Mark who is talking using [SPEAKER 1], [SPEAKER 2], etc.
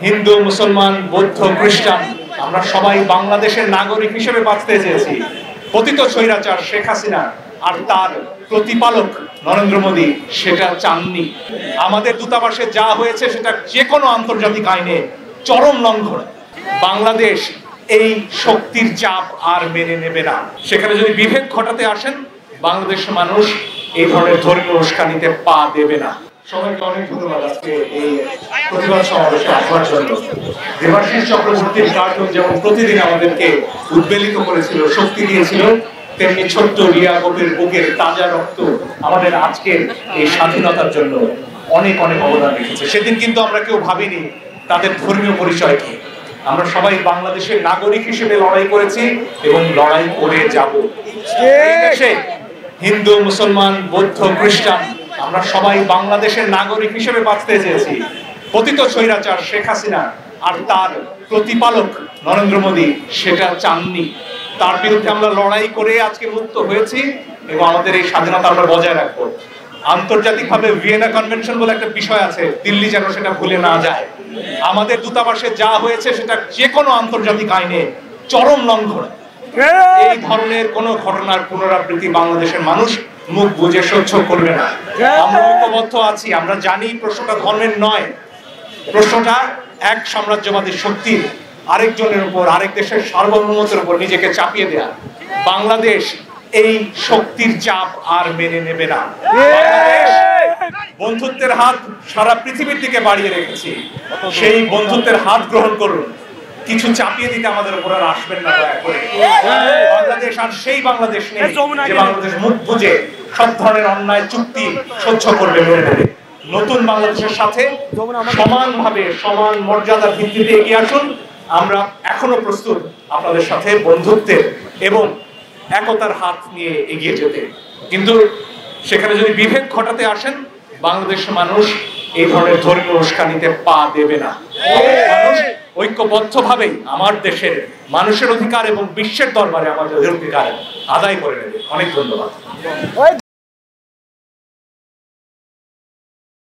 [SPEAKER 1] হিন্দু, মুসলমান, বৌদ্ধ, খ্রিস্টান আমরা সবাই বাংলাদেশের নাগরিক হিসেবে বাঁচতে চেয়েছি। পতিত স্বৈরাচার শেখ হাসিনা আর তার প্রতিপালক নরেন্দ্র মোদী সেটা চাননি। আমাদের দূতাবাসে যা হয়েছে সেটা যে কোনো আন্তর্জাতিক আইনে চরম লঙ্ঘন। বাংলাদেশ এই শক্তির চাপ আর মেনে নেবে না। সেখানে যদি বিভেদ ঘটাতে আসেন, বাংলাদেশের মানুষ এই ধরনের ধর্মীয় উস্কানিতে পা দেবে না। সবাইকে অনেক ধন্যবাদ আজকে এই প্রতিবাদ সমাবেশে আসবার জন্য। দেবাশিস চক্রবর্তীর কার্টুন যেমন প্রতিদিন আমাদেরকে উদ্বেলিত করেছিল, শক্তি দিয়েছিল, তেমনি ছোট্ট রিয়া গোপের বুকের তাজা রক্ত আমাদের আজকের এই স্বাধীনতার জন্য অনেক অনেক অবদান রেখেছে। সেদিন কিন্তু আমরা কেউ ভাবিনি তাদের ধর্মীয় পরিচয় কি। আমরা সবাই বাংলাদেশের নাগরিক হিসেবে লড়াই করেছি এবং লড়াই করে যাব। এই দেশে হিন্দু, মুসলমান, বৌদ্ধ, খ্রিস্টান আমরা সবাই বাংলাদেশের নাগরিক হিসেবে বাঁচতে চেয়েছি। পতিত স্বৈরাচার শেখ হাসিনা আর তার প্রতিপালক নরেন্দ্র মোদী সেটা চাননি। তার বিরুদ্ধে আমরা লড়াই করে আজকে মুক্ত হয়েছি এবং আমাদের এই স্বাধীনতা আমরা বজায় রাখবো। আন্তর্জাতিকভাবে ভিয়েনা কনভেনশন বলে একটা বিষয় আছে, দিল্লি যেন সেটা ভুলে না যায়। আমাদের দূতাবাসে যা হয়েছে সেটা যে কোনো আন্তর্জাতিক আইনে চরম লঙ্ঘন। এই ধরনের কোন ঘটনার পুনরাবৃত্তি বাংলাদেশের মানুষ মুখ বুজে সহ্য করবে না। আমরা ঐক্যবদ্ধ আছি। আমরা জানি প্রশ্নটা ধর্মের নয়, প্রশ্নটা এক সাম্রাজ্যবাদী শক্তির আরেকজনের উপর, আরেক দেশের সার্বভৌমত্বের উপর নিজেকে চাপিয়ে দেয়া। বাংলাদেশ এই শক্তির চাপ আর মেনে নেবে না। বাংলাদেশ বন্ধুত্বের হাত সারা পৃথিবীর দিকে বাড়িয়ে রেখেছি। সেই বন্ধুত্বের হাত গ্রহণ করুন। কিছু চাপিয়ে দিতে আমাদের উপর আর আসবেন না দয়া করে। বাংলাদেশ আর সেই বাংলাদেশ নেই যে বাংলাদেশ মুখ বুজে সব ধরনের অন্যায় চুক্তি সহ্য করবে, মেনে নেবে। নতুন বাংলাদেশের সাথে সমানভাবে, সমান মর্যাদার ভিত্তিতে এগিয়ে আসুন। আমরা এখনো প্রস্তুত আপনাদের সাথে বন্ধুত্বের এবং একতার হাত নিয়ে এগিয়ে যেতে। কিন্তু সেখানে যদি বিভেদ ঘটাতে আসেন, বাংলাদেশের মানুষ এই ধরনের ধর্মীয় উস্কানিতে পা দেবে না। মানুষ ঐক্যবদ্ধভাবে আমার দেশের মানুষের অধিকার এবং বিশ্বের দরবারে আমাদের অধিকার আদায় করে নেবে। অনেক ধন্যবাদ।